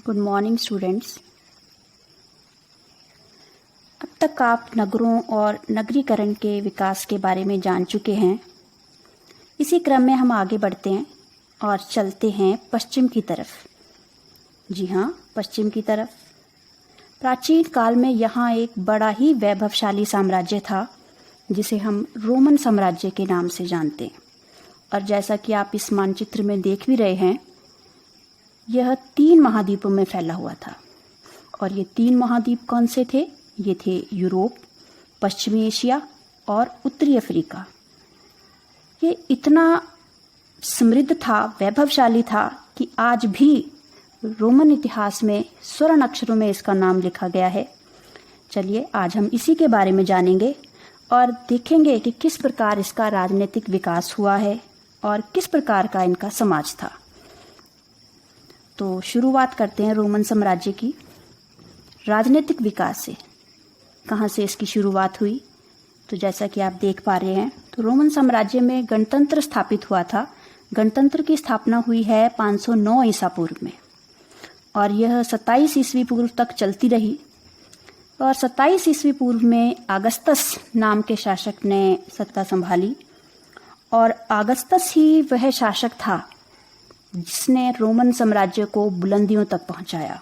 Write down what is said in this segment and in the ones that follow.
Good morning students. अब तक आप नगरों और नगरीकरण के विकास के बारे में जान चुके हैं। इसी क्रम में हम आगे बढ़ते हैं और चलते हैं पश्चिम की तरफ। जी हाँ, पश्चिम की तरफ। प्राचीन काल में यहाँ एक बड़ा ही वैभवशाली साम्राज्य था जिसे हम रोमन साम्राज्य के नाम से जानते हैं। और जैसा कि आप इस मानचित्र में देख भी रहे हैं, यह 3 महाद्वीपों में फैला हुआ था। और ये 3 महाद्वीप कौन से थे? ये थे यूरोप, पश्चिमी एशिया और उत्तरी अफ्रीका। ये इतना समृद्ध था, वैभवशाली था कि आज भी रोमन इतिहास में स्वर्ण अक्षरों में इसका नाम लिखा गया है। चलिए आज हम इसी के बारे में जानेंगे और देखेंगे कि किस प्रकार इसका राजनीतिक विकास हुआ है और किस प्रकार का इनका समाज था। तो शुरुआत करते हैं रोमन साम्राज्य की राजनीतिक विकास से। कहाँ से इसकी शुरुआत हुई? तो जैसा कि आप देख पा रहे हैं, तो रोमन साम्राज्य में गणतंत्र स्थापित हुआ था। गणतंत्र की स्थापना हुई है 509 ईसा पूर्व में और यह 27 ईस्वी पूर्व तक चलती रही। और 27 ईस्वी पूर्व में अगस्तस नाम के शासक ने सत्ता संभाली और अगस्तस ही वह शासक था जिसने रोमन साम्राज्य को बुलंदियों तक पहुंचाया।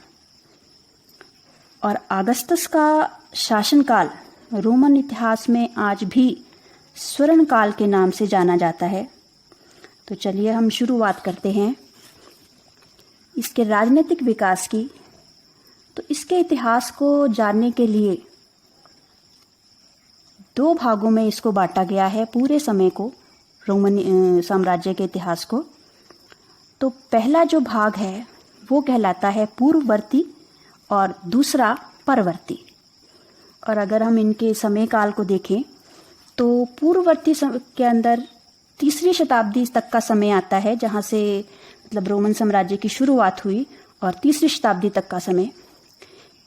और अगस्तस का शासनकाल रोमन इतिहास में आज भी स्वर्ण काल के नाम से जाना जाता है। तो चलिए हम शुरुआत करते हैं इसके राजनीतिक विकास की। तो इसके इतिहास को जानने के लिए 2 भागों में इसको बांटा गया है, पूरे समय को, रोमन साम्राज्य के इतिहास को। तो पहला जो भाग है वो कहलाता है पूर्ववर्ती और दूसरा परवर्ती। और अगर हम इनके समय काल को देखें तो पूर्ववर्ती के अंदर 3री शताब्दी तक का समय आता है, जहाँ से मतलब रोमन साम्राज्य की शुरुआत हुई, और 3री शताब्दी तक का समय।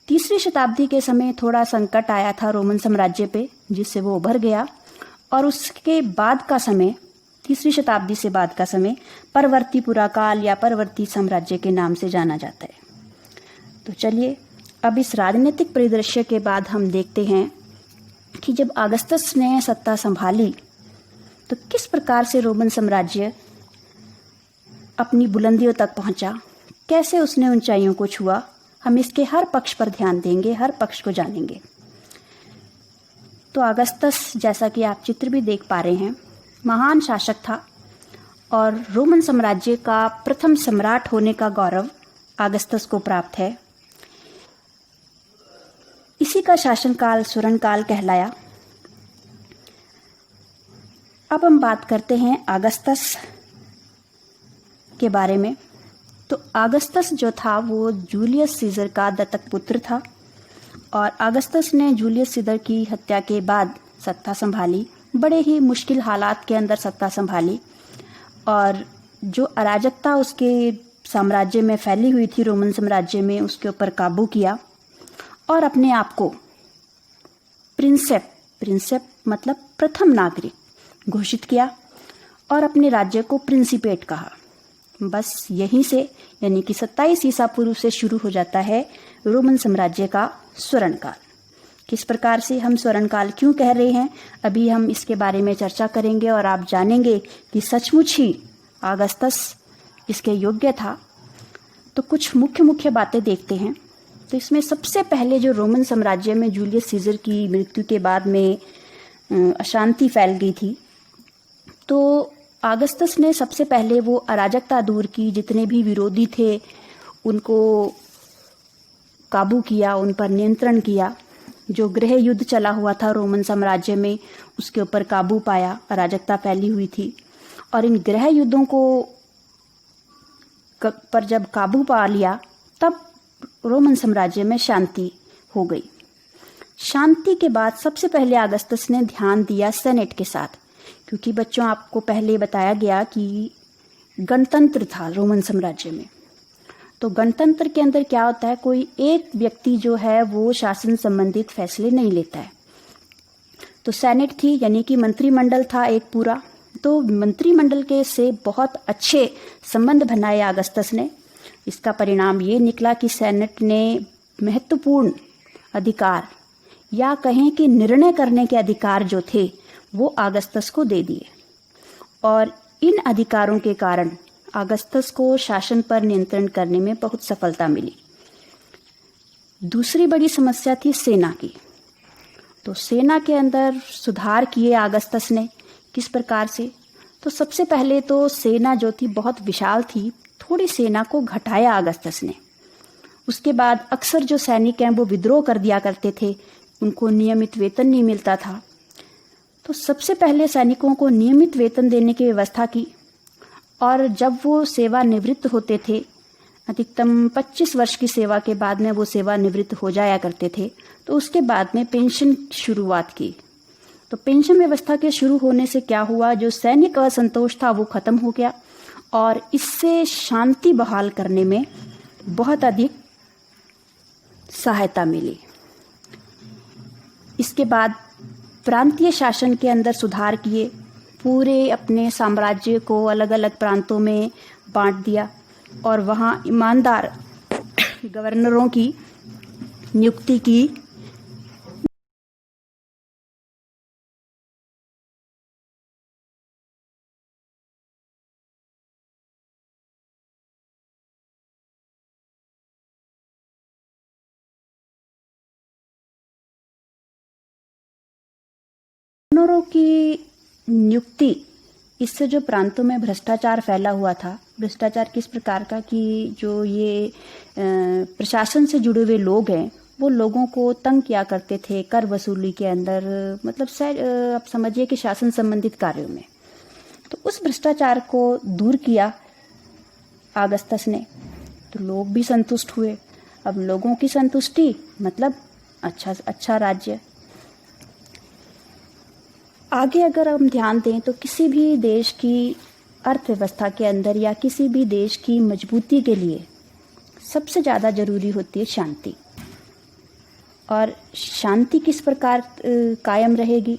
3री शताब्दी के समय थोड़ा संकट आया था रोमन साम्राज्य पे, जिससे वो उभर गया। और उसके बाद का समय, 3री शताब्दी से बाद का समय, परवर्ती पुराकाल या परवर्ती साम्राज्य के नाम से जाना जाता है। तो चलिए अब इस राजनीतिक परिदृश्य के बाद हम देखते हैं कि जब अगस्तस ने सत्ता संभाली तो किस प्रकार से रोमन साम्राज्य अपनी बुलंदियों तक पहुंचा, कैसे उसने ऊंचाइयों को छुआ। हम इसके हर पक्ष पर ध्यान देंगे, हर पक्ष को जानेंगे। तो अगस्तस, जैसा कि आप चित्र भी देख पा रहे हैं, महान शासक था और रोमन साम्राज्य का प्रथम सम्राट होने का गौरव अगस्तस को प्राप्त है। इसी का शासनकाल स्वर्णकाल कहलाया। अब हम बात करते हैं अगस्तस के बारे में। तो अगस्तस जो था वो जूलियस सीजर का दत्तक पुत्र था और अगस्तस ने जूलियस सीजर की हत्या के बाद सत्ता संभाली। बड़े ही मुश्किल हालात के अंदर सत्ता संभाली और जो अराजकता उसके साम्राज्य में फैली हुई थी, रोमन साम्राज्य में, उसके ऊपर काबू किया और अपने आप को प्रिंसेप मतलब प्रथम नागरिक घोषित किया और अपने राज्य को प्रिंसिपेट कहा। बस यहीं से, यानी कि 27 ईसा पूर्व से शुरू हो जाता है रोमन साम्राज्य का स्वर्णकाल। किस प्रकार से हम स्वर्णकाल क्यों कह रहे हैं, अभी हम इसके बारे में चर्चा करेंगे और आप जानेंगे कि सचमुच ही अगस्तस इसके योग्य था। तो कुछ मुख्य बातें देखते हैं। तो इसमें सबसे पहले जो रोमन साम्राज्य में जूलियस सीजर की मृत्यु के बाद में अशांति फैल गई थी, तो अगस्तस ने सबसे पहले वो अराजकता दूर की। जितने भी विरोधी थे उनको काबू किया, उन पर नियंत्रण किया। जो गृह युद्ध चला हुआ था रोमन साम्राज्य में, उसके ऊपर काबू पाया, अराजकता फैली हुई थी। और इन गृह युद्धों को पर जब काबू पा लिया तब रोमन साम्राज्य में शांति हो गई। शांति के बाद सबसे पहले अगस्तस ने ध्यान दिया सेनेट के साथ, क्योंकि बच्चों आपको पहले बताया गया कि गणतंत्र था रोमन साम्राज्य में। तो गणतंत्र के अंदर क्या होता है, कोई एक व्यक्ति जो है वो शासन संबंधित फैसले नहीं लेता है। तो सेनेट थी, यानी कि मंत्रिमंडल था एक पूरा। तो मंत्रिमंडल के से बहुत अच्छे संबंध बनाए अगस्तस ने। इसका परिणाम ये निकला कि सेनेट ने महत्वपूर्ण अधिकार या कहें कि निर्णय करने के अधिकार जो थे वो अगस्तस को दे दिए, और इन अधिकारों के कारण अगस्तस को शासन पर नियंत्रण करने में बहुत सफलता मिली। दूसरी बड़ी समस्या थी सेना की। तो सेना के अंदर सुधार किए अगस्तस ने। किस प्रकार से? तो सबसे पहले तो सेना जो थी बहुत विशाल थी, थोड़ी सेना को घटाया अगस्तस ने। उसके बाद अक्सर जो सैनिक हैं वो विद्रोह कर दिया करते थे, उनको नियमित वेतन नहीं मिलता था। तो सबसे पहले सैनिकों को नियमित वेतन देने की व्यवस्था की, और जब वो सेवानिवृत्त होते थे, अधिकतम 25 वर्ष की सेवा के बाद में वो सेवानिवृत्त हो जाया करते थे, तो उसके बाद में पेंशन शुरुआत की। तो पेंशन व्यवस्था के शुरू होने से क्या हुआ, जो सैनिक असंतोष था वो खत्म हो गया, और इससे शांति बहाल करने में बहुत अधिक सहायता मिली। इसके बाद प्रांतीय शासन के अंदर सुधार किए, पूरे अपने साम्राज्य को अलग अलग प्रांतों में बांट दिया, और वहाँ ईमानदार गवर्नरों की नियुक्ति की। गवर्नरों की नियुक्ति, इससे जो प्रांतों में भ्रष्टाचार फैला हुआ था, भ्रष्टाचार किस प्रकार का कि जो ये प्रशासन से जुड़े हुए लोग हैं वो लोगों को तंग किया करते थे कर वसूली के अंदर, मतलब आप समझिए कि शासन संबंधित कार्यों में। तो उस भ्रष्टाचार को दूर किया अगस्तस ने, तो लोग भी संतुष्ट हुए। अब लोगों की संतुष्टि मतलब अच्छा राज्य। आगे अगर हम ध्यान दें तो किसी भी देश की अर्थव्यवस्था के अंदर या किसी भी देश की मजबूती के लिए सबसे ज़्यादा जरूरी होती है शांति। और शांति किस प्रकार कायम रहेगी?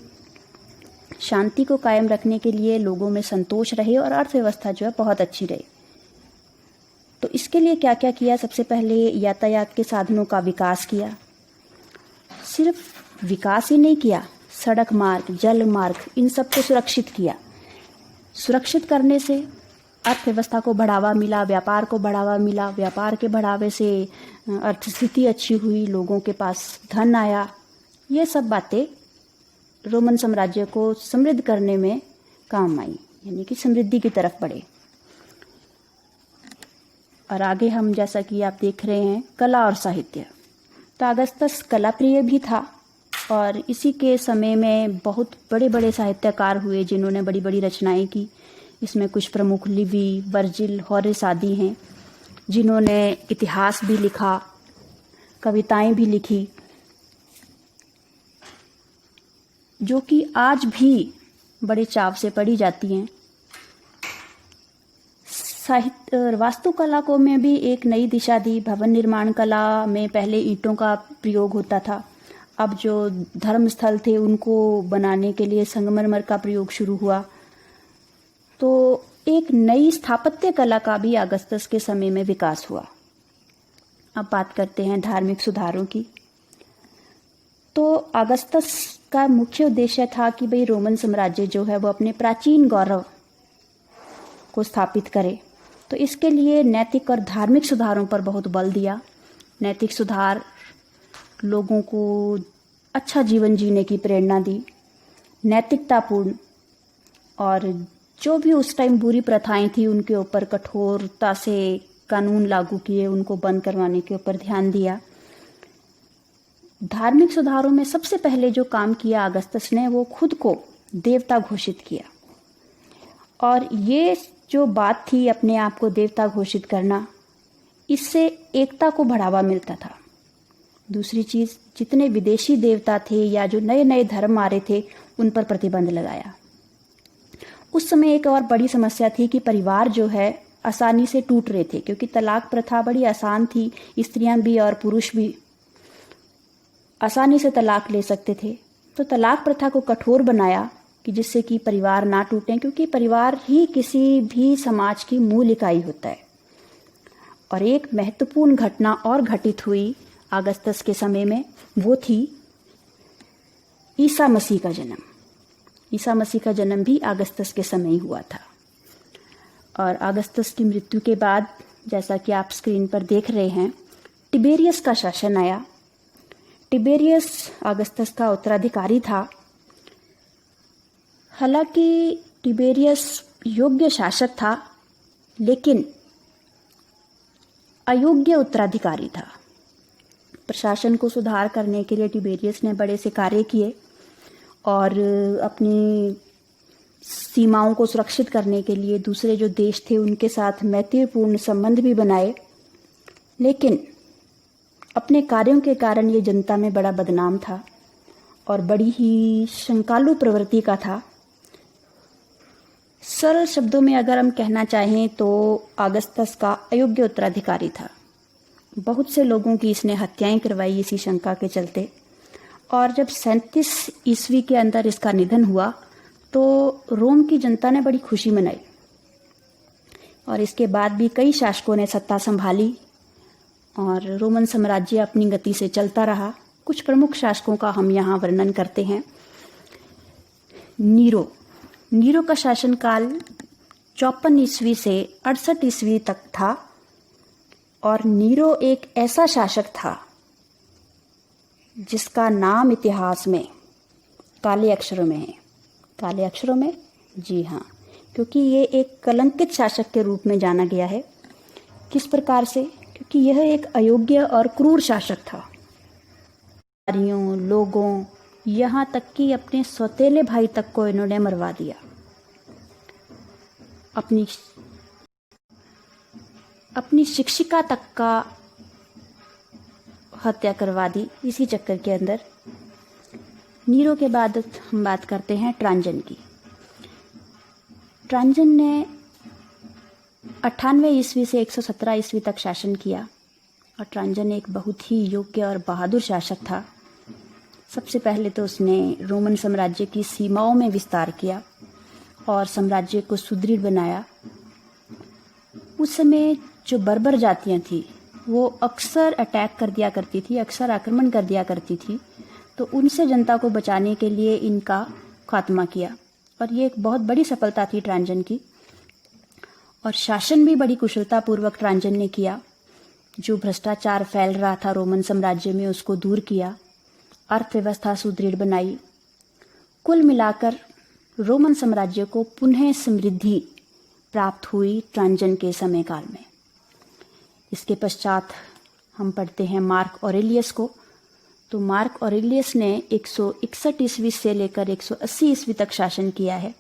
शांति को कायम रखने के लिए लोगों में संतोष रहे और अर्थव्यवस्था जो है बहुत अच्छी रहे। तो इसके लिए क्या क्या किया? सबसे पहले यातायात के साधनों का विकास किया। सिर्फ विकास ही नहीं किया, सड़क मार्ग, जल मार्ग, इन सबको सुरक्षित किया। सुरक्षित करने से अर्थव्यवस्था को बढ़ावा मिला, व्यापार को बढ़ावा मिला, व्यापार के बढ़ावे से अर्थस्थिति अच्छी हुई, लोगों के पास धन आया। ये सब बातें रोमन साम्राज्य को समृद्ध करने में काम आई, यानी कि समृद्धि की तरफ बढ़े। और आगे हम जैसा कि आप देख रहे हैं कला और साहित्य। तो अगस्तस कला प्रिय भी था, और इसी के समय में बहुत बड़े बड़े साहित्यकार हुए जिन्होंने बड़ी बड़ी रचनाएं की। इसमें कुछ प्रमुख लिवी, वर्जिल, होरेस आदि हैं जिन्होंने इतिहास भी लिखा, कविताएं भी लिखी, जो कि आज भी बड़े चाव से पढ़ी जाती हैं। साहित्य वास्तुकला को में भी एक नई दिशा दी। भवन निर्माण कला में पहले ईंटों का प्रयोग होता था, अब जो धर्म स्थल थे उनको बनाने के लिए संगमरमर का प्रयोग शुरू हुआ। तो एक नई स्थापत्य कला का भी अगस्तस के समय में विकास हुआ। अब बात करते हैं धार्मिक सुधारों की। तो अगस्तस का मुख्य उद्देश्य था कि भाई रोमन साम्राज्य जो है वो अपने प्राचीन गौरव को स्थापित करे। तो इसके लिए नैतिक और धार्मिक सुधारों पर बहुत बल दिया। नैतिक सुधार लोगों को अच्छा जीवन जीने की प्रेरणा दी, नैतिकतापूर्ण, और जो भी उस टाइम बुरी प्रथाएं थी उनके ऊपर कठोरता से कानून लागू किए, उनको बंद करवाने के ऊपर ध्यान दिया। धार्मिक सुधारों में सबसे पहले जो काम किया अगस्तस ने, वो खुद को देवता घोषित किया। और ये जो बात थी अपने आप को देवता घोषित करना, इससे एकता को बढ़ावा मिलता था। दूसरी चीज, जितने विदेशी देवता थे या जो नए नए धर्म आ रहे थे उन पर प्रतिबंध लगाया। उस समय एक और बड़ी समस्या थी कि परिवार जो है आसानी से टूट रहे थे, क्योंकि तलाक प्रथा बड़ी आसान थी, स्त्रियां भी और पुरुष भी आसानी से तलाक ले सकते थे। तो तलाक प्रथा को कठोर बनाया कि जिससे कि परिवार ना टूटें, क्योंकि परिवार ही किसी भी समाज की मूल इकाई होता है। और एक महत्वपूर्ण घटना और घटित हुई अगस्तस के समय में, वो थी ईसा मसीह का जन्म। ईसा मसीह का जन्म भी अगस्तस के समय ही हुआ था। और अगस्तस की मृत्यु के बाद, जैसा कि आप स्क्रीन पर देख रहे हैं, टिबेरियस का शासन आया। टिबेरियस अगस्तस का उत्तराधिकारी था। हालांकि टिबेरियस योग्य शासक था, लेकिन अयोग्य उत्तराधिकारी था। प्रशासन को सुधार करने के लिए टिबेरियस ने बड़े से कार्य किए और अपनी सीमाओं को सुरक्षित करने के लिए दूसरे जो देश थे उनके साथ मैत्रीपूर्ण संबंध भी बनाए, लेकिन अपने कार्यों के कारण ये जनता में बड़ा बदनाम था और बड़ी ही शंकालु प्रवृत्ति का था। सरल शब्दों में अगर हम कहना चाहें तो अगस्तस का अयोग्य उत्तराधिकारी था। बहुत से लोगों की इसने हत्याएं करवाई इसी शंका के चलते। और जब 37 ईस्वी के अंदर इसका निधन हुआ तो रोम की जनता ने बड़ी खुशी मनाई। और इसके बाद भी कई शासकों ने सत्ता संभाली और रोमन साम्राज्य अपनी गति से चलता रहा। कुछ प्रमुख शासकों का हम यहाँ वर्णन करते हैं। नीरो का शासनकाल 54 ईस्वी से 68 ईस्वी तक था। और नीरो एक ऐसा शासक था जिसका नाम इतिहास में काले अक्षरों में है। काले अक्षरों में, जी हाँ, क्योंकि ये एक कलंकित शासक के रूप में जाना गया है। किस प्रकार से? क्योंकि यह एक अयोग्य और क्रूर शासक था। लोगों, यहाँ तक कि अपने सौतेले भाई तक को इन्होंने मरवा दिया। अपनी शिक्षिका तक का हत्या करवा दी इसी चक्कर के अंदर। नीरो के बाद हम बात करते हैं ट्रांजन की। ट्रांजन ने 98 ईस्वी से 117 ईस्वी तक शासन किया और ट्रांजन एक बहुत ही योग्य और बहादुर शासक था। सबसे पहले तो उसने रोमन साम्राज्य की सीमाओं में विस्तार किया और साम्राज्य को सुदृढ़ बनाया। उस समय जो बर्बर जातियां थी वो अक्सर अटैक कर दिया करती थी, अक्सर आक्रमण कर दिया करती थी, तो उनसे जनता को बचाने के लिए इनका खात्मा किया और ये एक बहुत बड़ी सफलता थी ट्रांजन की। और शासन भी बड़ी कुशलतापूर्वक ट्रांजन ने किया। जो भ्रष्टाचार फैल रहा था रोमन साम्राज्य में उसको दूर किया, अर्थव्यवस्था सुदृढ़ बनाई। कुल मिलाकर रोमन साम्राज्य को पुनः समृद्धि प्राप्त हुई ट्रांजन के समय काल में। इसके पश्चात हम पढ़ते हैं मार्क ऑरेलियस को। तो मार्क ऑरेलियस ने 161 ईस्वी से लेकर 180 ईस्वी तक शासन किया है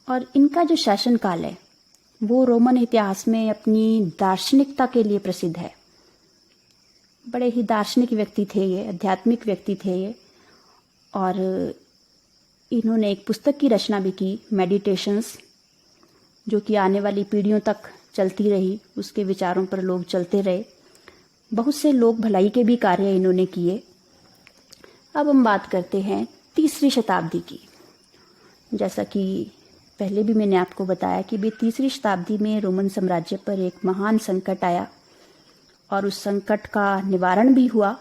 और इनका जो शासन काल है वो रोमन इतिहास में अपनी दार्शनिकता के लिए प्रसिद्ध है। बड़े ही दार्शनिक व्यक्ति थे ये, आध्यात्मिक व्यक्ति थे ये। और इन्होंने एक पुस्तक की रचना भी की, मेडिटेशंस, जो कि आने वाली पीढ़ियों तक चलती रही। उसके विचारों पर लोग चलते रहे। बहुत से लोक भलाई के भी कार्य इन्होंने किए। अब हम बात करते हैं 3री शताब्दी की। जैसा कि पहले भी मैंने आपको बताया कि 3री शताब्दी में रोमन साम्राज्य पर एक महान संकट आया और उस संकट का निवारण भी हुआ।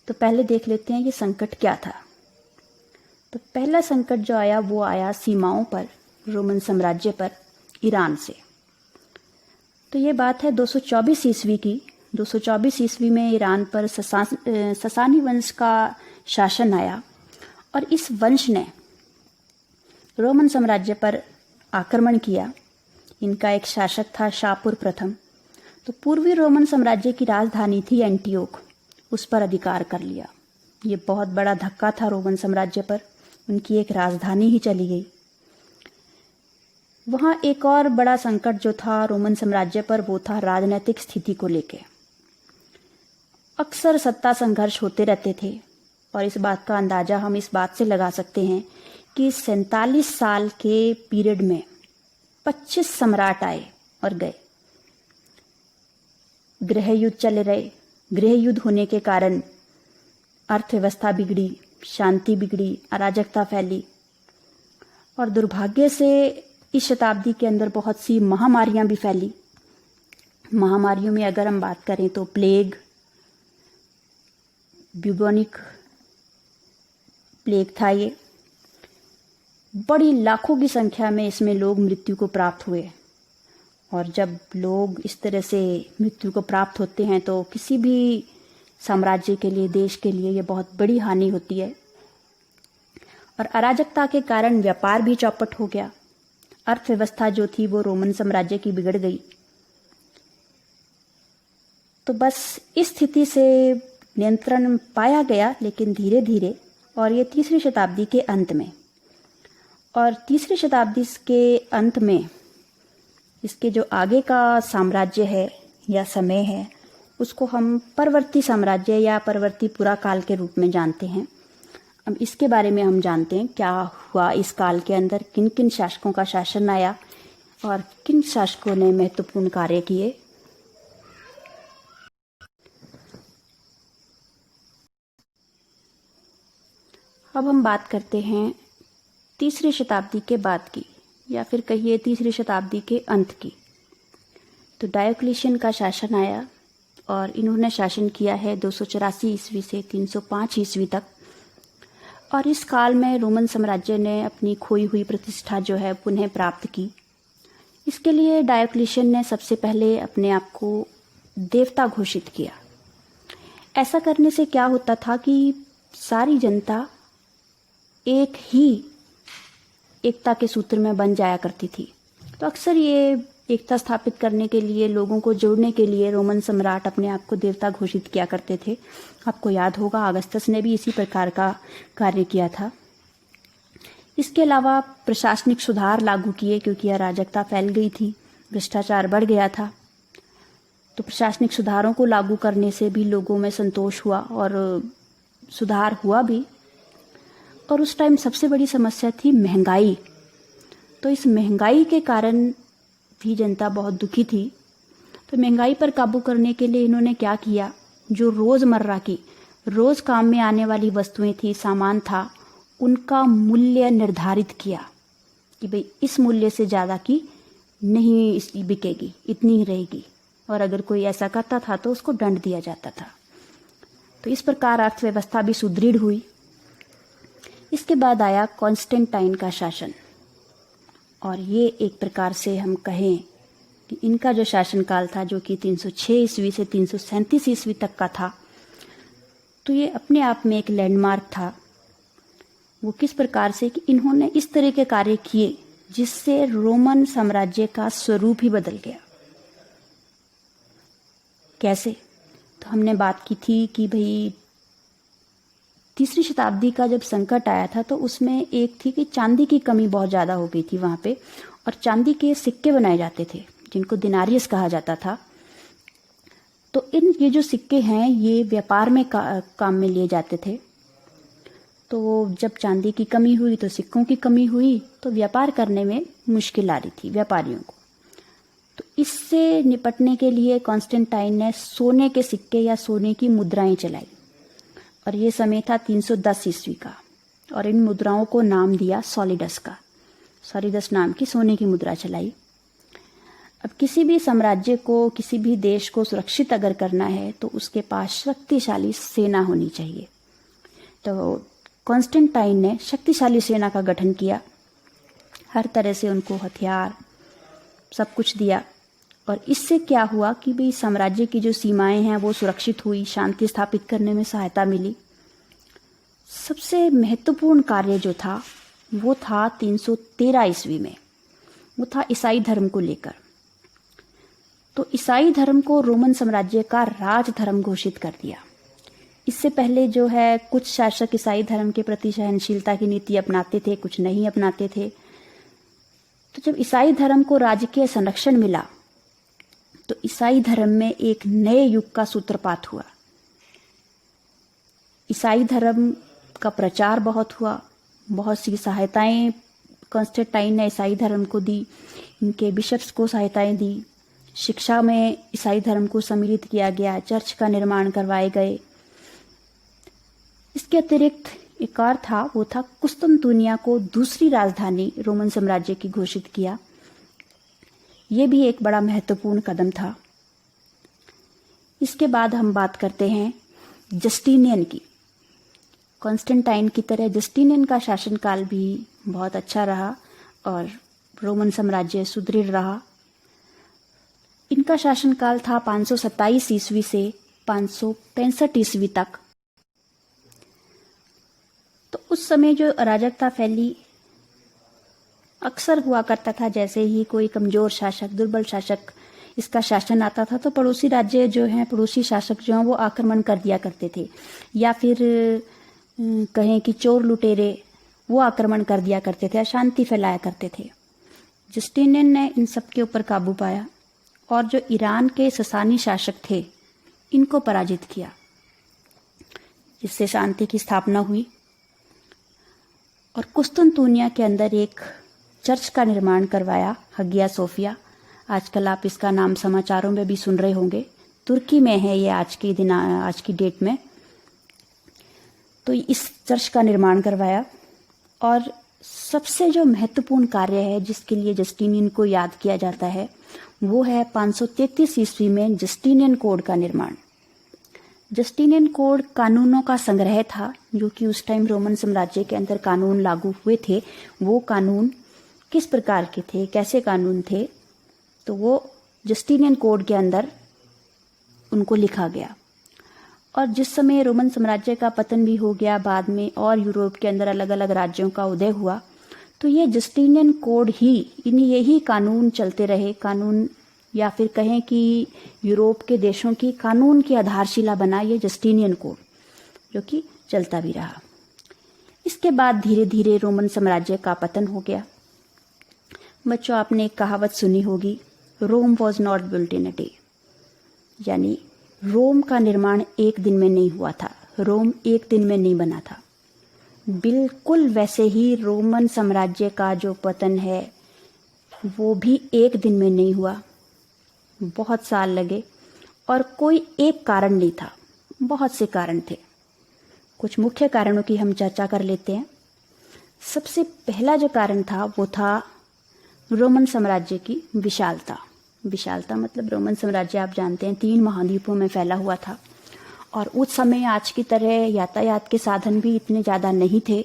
तो पहले देख लेते हैं ये संकट क्या था। तो पहला संकट जो आया वो आया सीमाओं पर, रोमन साम्राज्य पर, ईरान से। तो ये बात है 224 ईस्वी की। 224 ईस्वी में ईरान पर ससानी वंश का शासन आया और इस वंश ने रोमन साम्राज्य पर आक्रमण किया। इनका एक शासक था शापुर प्रथम। तो पूर्वी रोमन साम्राज्य की राजधानी थी एंटियोक, उस पर अधिकार कर लिया। ये बहुत बड़ा धक्का था रोमन साम्राज्य पर। उनकी एक राजधानी ही चली गई। वहाँ एक और बड़ा संकट जो था रोमन साम्राज्य पर वो था राजनीतिक स्थिति को लेकर। अक्सर सत्ता संघर्ष होते रहते थे और इस बात का अंदाजा हम इस बात से लगा सकते हैं कि 47 साल के पीरियड में 25 सम्राट आए और गए। गृह युद्ध चले रहे। गृह युद्ध होने के कारण अर्थव्यवस्था बिगड़ी, शांति बिगड़ी, अराजकता फैली और दुर्भाग्य से इस शताब्दी के अंदर बहुत सी महामारियां भी फैली। महामारियों में अगर हम बात करें तो प्लेग, ब्यूबोनिक प्लेग था। ये बड़ी लाखों की संख्या में इसमें लोग मृत्यु को प्राप्त हुए। और जब लोग इस तरह से मृत्यु को प्राप्त होते हैं तो किसी भी साम्राज्य के लिए, देश के लिए ये बहुत बड़ी हानि होती है। और अराजकता के कारण व्यापार भी चौपट हो गया। अर्थव्यवस्था जो थी वो रोमन साम्राज्य की बिगड़ गई। तो बस इस स्थिति से नियंत्रण पाया गया, लेकिन धीरे धीरे, और ये तीसरी शताब्दी के अंत में। और तीसरी शताब्दी के अंत में इसके जो आगे का साम्राज्य है या समय है, उसको हम परवर्ती साम्राज्य या परवर्ती पुरा काल के रूप में जानते हैं। अब इसके बारे में हम जानते हैं क्या हुआ इस काल के अंदर, किन किन शासकों का शासन आया और किन शासकों ने महत्वपूर्ण कार्य किए। अब हम बात करते हैं तीसरी शताब्दी के बाद की, या फिर कहिए तीसरी शताब्दी के अंत की। तो डायोक्लिशियन का शासन आया और इन्होंने शासन किया है 284 ईस्वी से 305 ईस्वी तक। और इस काल में रोमन साम्राज्य ने अपनी खोई हुई प्रतिष्ठा जो है पुनः प्राप्त की। इसके लिए डायोक्लिशियन ने सबसे पहले अपने आप को देवता घोषित किया। ऐसा करने से क्या होता था कि सारी जनता एक ही एकता के सूत्र में बन जाया करती थी। तो अक्सर ये एकता स्थापित करने के लिए, लोगों को जोड़ने के लिए रोमन सम्राट अपने आप को देवता घोषित किया करते थे। आपको याद होगा अगस्टस ने भी इसी प्रकार का कार्य किया था। इसके अलावा प्रशासनिक सुधार लागू किए, क्योंकि अराजकता फैल गई थी, भ्रष्टाचार बढ़ गया था। तो प्रशासनिक सुधारों को लागू करने से भी लोगों में संतोष हुआ और सुधार हुआ भी। और उस टाइम सबसे बड़ी समस्या थी महंगाई। तो इस महंगाई के कारण भी जनता बहुत दुखी थी। तो महंगाई पर काबू करने के लिए इन्होंने क्या किया, जो रोज़मर्रा की रोज़ काम में आने वाली वस्तुएं थी, सामान था, उनका मूल्य निर्धारित किया कि भाई इस मूल्य से ज़्यादा की नहीं बिकेगी, इतनी ही रहेगी। और अगर कोई ऐसा करता था तो उसको दंड दिया जाता था। तो इस प्रकार अर्थव्यवस्था भी सुदृढ़ हुई। इसके बाद आया कॉन्स्टेंटाइन का शासन। और ये एक प्रकार से हम कहें कि इनका जो शासनकाल था, जो कि 306 ईस्वी से 337 ईस्वी तक का था, तो ये अपने आप में एक लैंडमार्क था। वो किस प्रकार से कि इन्होंने इस तरह के कार्य किए जिससे रोमन साम्राज्य का स्वरूप ही बदल गया। कैसे? तो हमने बात की थी कि भाई तीसरी शताब्दी का जब संकट आया था तो उसमें एक थी कि चांदी की कमी बहुत ज़्यादा हो गई थी वहाँ पे, और चांदी के सिक्के बनाए जाते थे जिनको दिनारियस कहा जाता था। तो ये जो सिक्के हैं ये व्यापार में काम में लिए जाते थे। तो जब चांदी की कमी हुई तो सिक्कों की कमी हुई, तो व्यापार करने में मुश्किल आ रही थी व्यापारियों को। तो इससे निपटने के लिए कॉन्स्टेंटाइन ने सोने के सिक्के या सोने की मुद्राएं चलाई। और ये समय था 310 ईस्वी का। और इन मुद्राओं को नाम दिया सॉलिडस का। सॉलिडस नाम की सोने की मुद्रा चलाई। अब किसी भी साम्राज्य को, किसी भी देश को सुरक्षित अगर करना है तो उसके पास शक्तिशाली सेना होनी चाहिए। तो कॉन्स्टेंटाइन ने शक्तिशाली सेना का गठन किया, हर तरह से उनको हथियार सब कुछ दिया। और इससे क्या हुआ कि भाई साम्राज्य की जो सीमाएं हैं वो सुरक्षित हुई, शांति स्थापित करने में सहायता मिली। सबसे महत्वपूर्ण कार्य जो था वो था 313 ईस्वी में, वो था ईसाई धर्म को लेकर। तो ईसाई धर्म को रोमन साम्राज्य का राज धर्म घोषित कर दिया। इससे पहले जो है कुछ शासक ईसाई धर्म के प्रति सहनशीलता की नीति अपनाते थे, कुछ नहीं अपनाते थे। तो जब ईसाई धर्म को राजकीय संरक्षण मिला तो ईसाई धर्म में एक नए युग का सूत्रपात हुआ। ईसाई धर्म का प्रचार बहुत हुआ, बहुत सी सहायताएं कॉन्स्टेंटाइन ने ईसाई धर्म को दी, इनके बिशप्स को सहायताएं दी, शिक्षा में ईसाई धर्म को सम्मिलित किया गया, चर्च का निर्माण करवाए गए। इसके अतिरिक्त एक और था, वो था कुस्तुनतुनिया को दूसरी राजधानी रोमन साम्राज्य की घोषित किया। ये भी एक बड़ा महत्वपूर्ण कदम था। इसके बाद हम बात करते हैं जस्टिनियन की। कॉन्स्टेंटाइन की तरह जस्टिनियन का शासनकाल भी बहुत अच्छा रहा और रोमन साम्राज्य सुदृढ़ रहा। इनका शासनकाल था 527 ईस्वी से 565 ईस्वी तक। तो उस समय जो अराजकता फैली अक्सर हुआ करता था, जैसे ही कोई कमजोर शासक, दुर्बल शासक इसका शासन आता था तो पड़ोसी राज्य जो हैं, पड़ोसी शासक जो हैं वो आक्रमण कर दिया करते थे, या फिर कहें कि चोर लुटेरे वो आक्रमण कर दिया करते थे, अशांति फैलाया करते थे। जस्टिनियन ने इन सब के ऊपर काबू पाया और जो ईरान के ससानी शासक थे इनको पराजित किया, जिससे शांति की स्थापना हुई। और कुस्तुनतुनिया के अंदर एक चर्च का निर्माण करवाया, हगिया सोफिया। आजकल आप इसका नाम समाचारों में भी सुन रहे होंगे। तुर्की में है ये आज की डेट में। तो इस चर्च का निर्माण करवाया। और सबसे जो महत्वपूर्ण कार्य है जिसके लिए जस्टिनियन को याद किया जाता है वो है 533 ईस्वी में जस्टिनियन कोड का निर्माण। जस्टिनियन कोड कानूनों का संग्रह था, जो कि उस टाइम रोमन साम्राज्य के अंदर कानून लागू हुए थे। वो कानून किस प्रकार के थे, कैसे कानून थे, तो वो जस्टिनियन कोड के अंदर उनको लिखा गया। और जिस समय रोमन साम्राज्य का पतन भी हो गया बाद में और यूरोप के अंदर अलग अलग राज्यों का उदय हुआ, तो ये जस्टिनियन कोड ही, यही कानून चलते रहे। कानून, या फिर कहें कि यूरोप के देशों की कानून की आधारशिला बना ये जस्टिनियन कोड, जो कि चलता भी रहा। इसके बाद धीरे धीरे रोमन साम्राज्य का पतन हो गया। बच्चों, आपने एक कहावत सुनी होगी, Rome was not built in a day, यानी रोम का निर्माण एक दिन में नहीं हुआ था, रोम एक दिन में नहीं बना था। बिल्कुल वैसे ही रोमन साम्राज्य का जो पतन है वो भी एक दिन में नहीं हुआ, बहुत साल लगे। और कोई एक कारण नहीं था, बहुत से कारण थे। कुछ मुख्य कारणों की हम चर्चा कर लेते हैं। सबसे पहला जो कारण था वो था रोमन साम्राज्य की विशालता। विशालता मतलब रोमन साम्राज्य आप जानते हैं 3 महाद्वीपों में फैला हुआ था। और उस समय आज की तरह यातायात के साधन भी इतने ज़्यादा नहीं थे।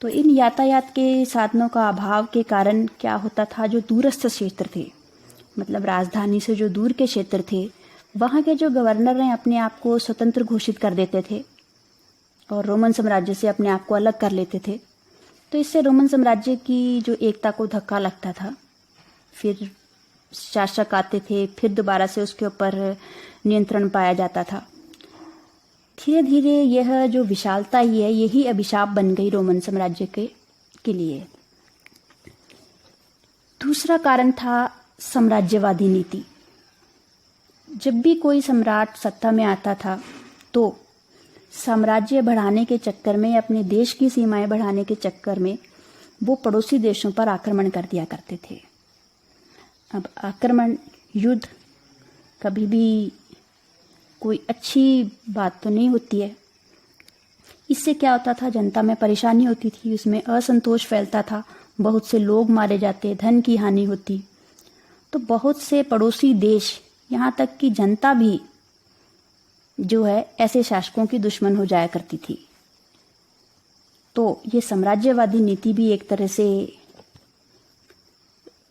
तो इन यातायात के साधनों का अभाव के कारण क्या होता था, जो दूरस्थ क्षेत्र थे, मतलब राजधानी से जो दूर के क्षेत्र थे, वहाँ के जो गवर्नर हैं अपने आप को स्वतंत्र घोषित कर देते थे और रोमन साम्राज्य से अपने आप को अलग कर लेते थे। तो इससे रोमन साम्राज्य की जो एकता को धक्का लगता था। फिर शासक आते थे, फिर दोबारा से उसके ऊपर नियंत्रण पाया जाता था। धीरे धीरे यह जो विशालता ही है, यही अभिशाप बन गई रोमन साम्राज्य के लिए। दूसरा कारण था साम्राज्यवादी नीति। जब भी कोई सम्राट सत्ता में आता था तो साम्राज्य बढ़ाने के चक्कर में, अपने देश की सीमाएं बढ़ाने के चक्कर में वो पड़ोसी देशों पर आक्रमण कर दिया करते थे। अब आक्रमण, युद्ध कभी भी कोई अच्छी बात तो नहीं होती है। इससे क्या होता था, जनता में परेशानी होती थी, उसमें असंतोष फैलता था, बहुत से लोग मारे जाते, धन की हानि होती। तो बहुत से पड़ोसी देश, यहाँ तक कि जनता भी जो है ऐसे शासकों की दुश्मन हो जाया करती थी। तो ये साम्राज्यवादी नीति भी एक तरह से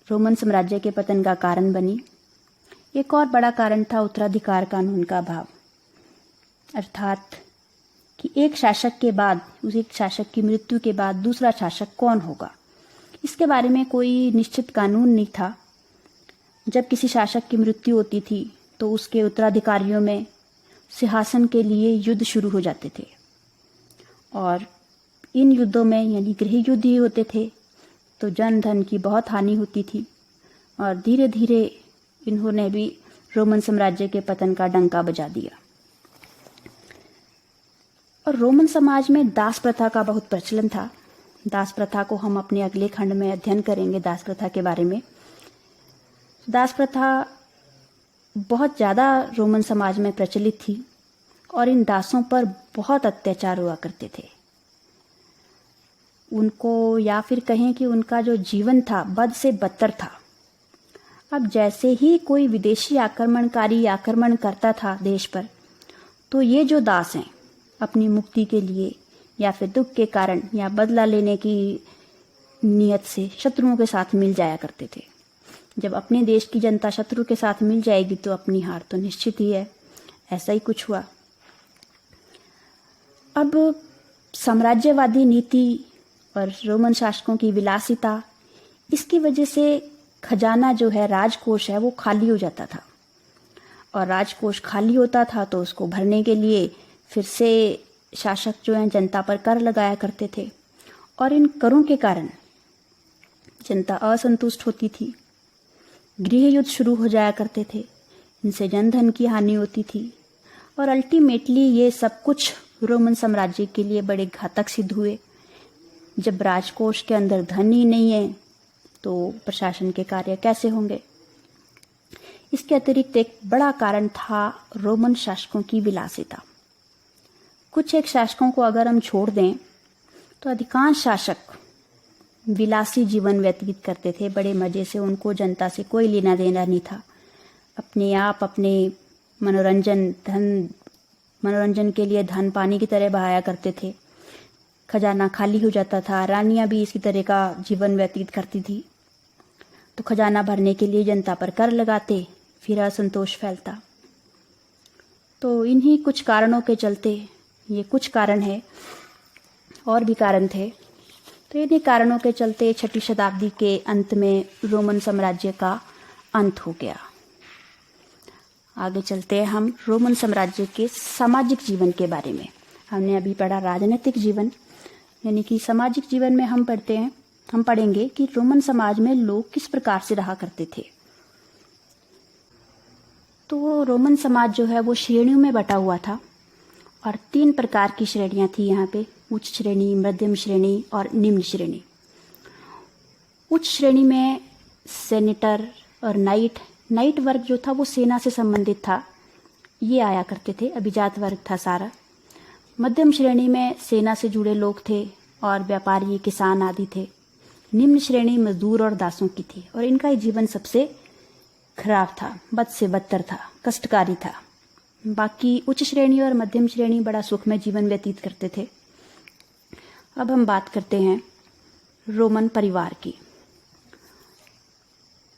रोमन साम्राज्य के पतन का कारण बनी। एक और बड़ा कारण था उत्तराधिकार कानून का अभाव, अर्थात कि एक शासक के बाद, उस एक शासक की मृत्यु के बाद दूसरा शासक कौन होगा, इसके बारे में कोई निश्चित कानून नहीं था। जब किसी शासक की मृत्यु होती थी तो उसके उत्तराधिकारियों में सिंहासन के लिए युद्ध शुरू हो जाते थे और इन युद्धों में, यानी गृह युद्ध ही होते थे, तो जन धन की बहुत हानि होती थी। और धीरे धीरे इन्होंने भी रोमन साम्राज्य के पतन का डंका बजा दिया। और रोमन समाज में दास प्रथा का बहुत प्रचलन था। दास प्रथा को हम अपने अगले खंड में अध्ययन करेंगे, दास प्रथा के बारे में। दास प्रथा बहुत ज़्यादा रोमन समाज में प्रचलित थी और इन दासों पर बहुत अत्याचार हुआ करते थे। उनको, या फिर कहें कि उनका जो जीवन था बद से बदतर था। अब जैसे ही कोई विदेशी आक्रमणकारी आक्रमण करता था देश पर, तो ये जो दास हैं अपनी मुक्ति के लिए या फिर दुख के कारण या बदला लेने की नियत से शत्रुओं के साथ मिल जाया करते थे। जब अपने देश की जनता शत्रु के साथ मिल जाएगी तो अपनी हार तो निश्चित ही है। ऐसा ही कुछ हुआ। अब साम्राज्यवादी नीति और रोमन शासकों की विलासिता, इसकी वजह से खजाना जो है, राजकोष है, वो खाली हो जाता था। और राजकोष खाली होता था तो उसको भरने के लिए फिर से शासक जो हैं जनता पर कर लगाया करते थे। और इन करों के कारण जनता असंतुष्ट होती थी, गृह युद्ध शुरू हो जाया करते थे, इनसे जनधन की हानि होती थी और अल्टीमेटली ये सब कुछ रोमन साम्राज्य के लिए बड़े घातक सिद्ध हुए। जब राजकोष के अंदर धन ही नहीं है तो प्रशासन के कार्य कैसे होंगे। इसके अतिरिक्त एक बड़ा कारण था रोमन शासकों की विलासिता। कुछ एक शासकों को अगर हम छोड़ दें तो अधिकांश शासक विलासी जीवन व्यतीत करते थे, बड़े मजे से। उनको जनता से कोई लेना देना नहीं था। अपने आप अपने मनोरंजन के लिए धन पानी की तरह बहाया करते थे। खजाना खाली हो जाता था। रानियां भी इसी तरह का जीवन व्यतीत करती थी। तो खजाना भरने के लिए जनता पर कर लगाते, फिर असंतोष फैलता। तो इन्हीं कुछ कारणों के चलते, ये कुछ कारण है, और भी कारण थे, तो इन्हीं कारणों के चलते 6वीं शताब्दी के अंत में रोमन साम्राज्य का अंत हो गया। आगे चलते हैं हम रोमन साम्राज्य के सामाजिक जीवन के बारे में। हमने अभी पढ़ा राजनीतिक जीवन, यानी कि सामाजिक जीवन में हम पढ़ेंगे कि रोमन समाज में लोग किस प्रकार से रहा करते थे। तो रोमन समाज जो है वो श्रेणियों में बटा हुआ था और 3 प्रकार की श्रेणियां थी यहाँ पे: उच्च श्रेणी, मध्यम श्रेणी और निम्न श्रेणी। उच्च श्रेणी में सेनेटर और नाइट वर्ग जो था वो सेना से संबंधित था, ये आया करते थे, अभिजात वर्ग था सारा। मध्यम श्रेणी में सेना से जुड़े लोग थे और व्यापारी, किसान आदि थे। निम्न श्रेणी मजदूर और दासों की थी और इनका ही जीवन सबसे खराब था, बद से बदतर था, कष्टकारी था। बाकी उच्च श्रेणी और मध्यम श्रेणी बड़ा सुखमय जीवन व्यतीत करते थे। अब हम बात करते हैं रोमन परिवार की।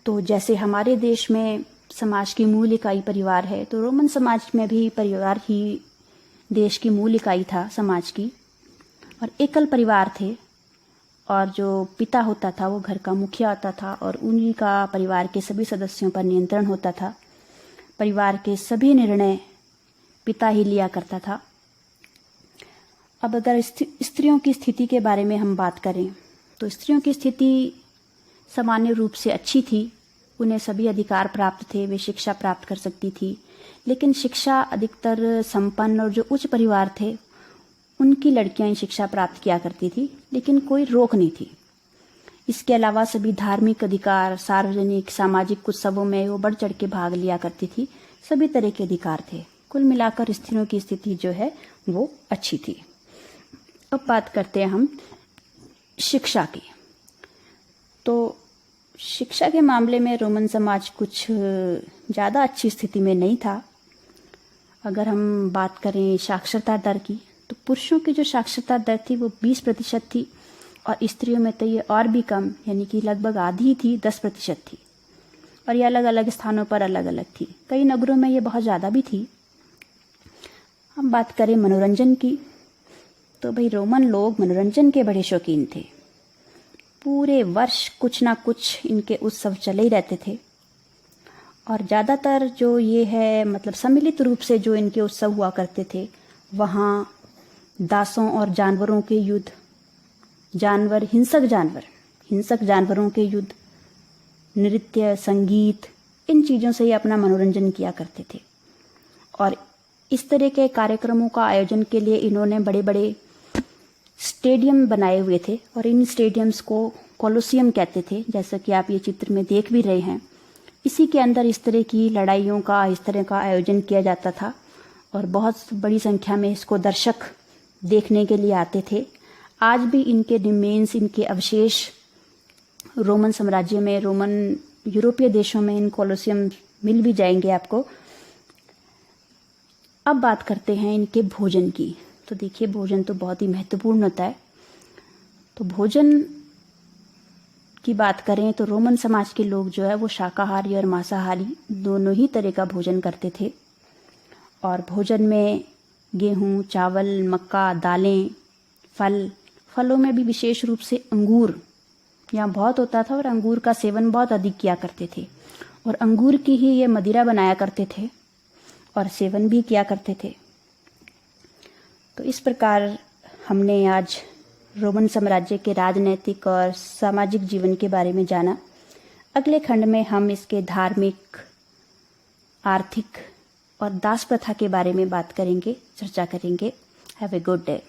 तो जैसे हमारे देश में समाज की मूल इकाई परिवार है, तो रोमन समाज में भी परिवार ही देश की मूल इकाई था समाज की। और एकल परिवार थे और जो पिता होता था वो घर का मुखिया होता था और उन्हीं का परिवार के सभी सदस्यों पर नियंत्रण होता था। परिवार के सभी निर्णय पिता ही लिया करता था। अब अगर स्त्रियों की स्थिति के बारे में हम बात करें तो स्त्रियों की स्थिति सामान्य रूप से अच्छी थी। उन्हें सभी अधिकार प्राप्त थे, वे शिक्षा प्राप्त कर सकती थी। लेकिन शिक्षा अधिकतर संपन्न और जो उच्च परिवार थे उनकी लड़कियां ही शिक्षा प्राप्त किया करती थी, लेकिन कोई रोक नहीं थी। इसके अलावा सभी धार्मिक अधिकार, सार्वजनिक सामाजिक उत्सवों में वो बढ़ चढ़ के भाग लिया करती थी। सभी तरह के अधिकार थे। कुल मिलाकर स्त्रियों की स्थिति जो है वो अच्छी थी। अब बात करते हैं हम शिक्षा की। तो शिक्षा के मामले में रोमन समाज कुछ ज़्यादा अच्छी स्थिति में नहीं था। अगर हम बात करें साक्षरता दर की, तो पुरुषों की जो साक्षरता दर थी वो 20% थी और स्त्रियों में तो ये और भी कम, यानी कि लगभग आधी थी, 10% थी। और ये अलग अलग स्थानों पर अलग अलग थी। कई नगरों में ये बहुत ज़्यादा भी थी। हम बात करें मनोरंजन की, तो भाई रोमन लोग मनोरंजन के बड़े शौकीन थे। पूरे वर्ष कुछ ना कुछ इनके उत्सव चले ही रहते थे। और ज़्यादातर जो ये है मतलब सम्मिलित रूप से जो इनके उत्सव हुआ करते थे, वहाँ दासों और जानवरों के युद्ध, हिंसक जानवरों के युद्ध, नृत्य, संगीत, इन चीज़ों से ही अपना मनोरंजन किया करते थे। और इस तरह के कार्यक्रमों का आयोजन के लिए इन्होंने बड़े बड़े स्टेडियम बनाए हुए थे और इन स्टेडियम्स को कोलोसियम कहते थे, जैसा कि आप ये चित्र में देख भी रहे हैं। इसी के अंदर इस तरह की लड़ाइयों का, इस तरह का आयोजन किया जाता था और बहुत बड़ी संख्या में इसको दर्शक देखने के लिए आते थे। आज भी इनके रिमेन्स, इनके अवशेष रोमन साम्राज्य में, रोमन यूरोपीय देशों में इन कोलोसियम मिल भी जाएंगे आपको। अब बात करते हैं इनके भोजन की। तो देखिए, भोजन तो बहुत ही महत्वपूर्ण होता है। तो भोजन की बात करें तो रोमन समाज के लोग जो है वो शाकाहारी और मांसाहारी दोनों ही तरह का भोजन करते थे। और भोजन में गेहूँ, चावल, मक्का, दालें, फलों में भी विशेष रूप से अंगूर यहाँ बहुत होता था और अंगूर का सेवन बहुत अधिक किया करते थे। और अंगूर की ही ये मदिरा बनाया करते थे और सेवन भी किया करते थे। तो इस प्रकार हमने आज रोमन साम्राज्य के राजनैतिक और सामाजिक जीवन के बारे में जाना। अगले खंड में हम इसके धार्मिक, आर्थिक और दास प्रथा के बारे में बात करेंगे, चर्चा करेंगे। Have a good day.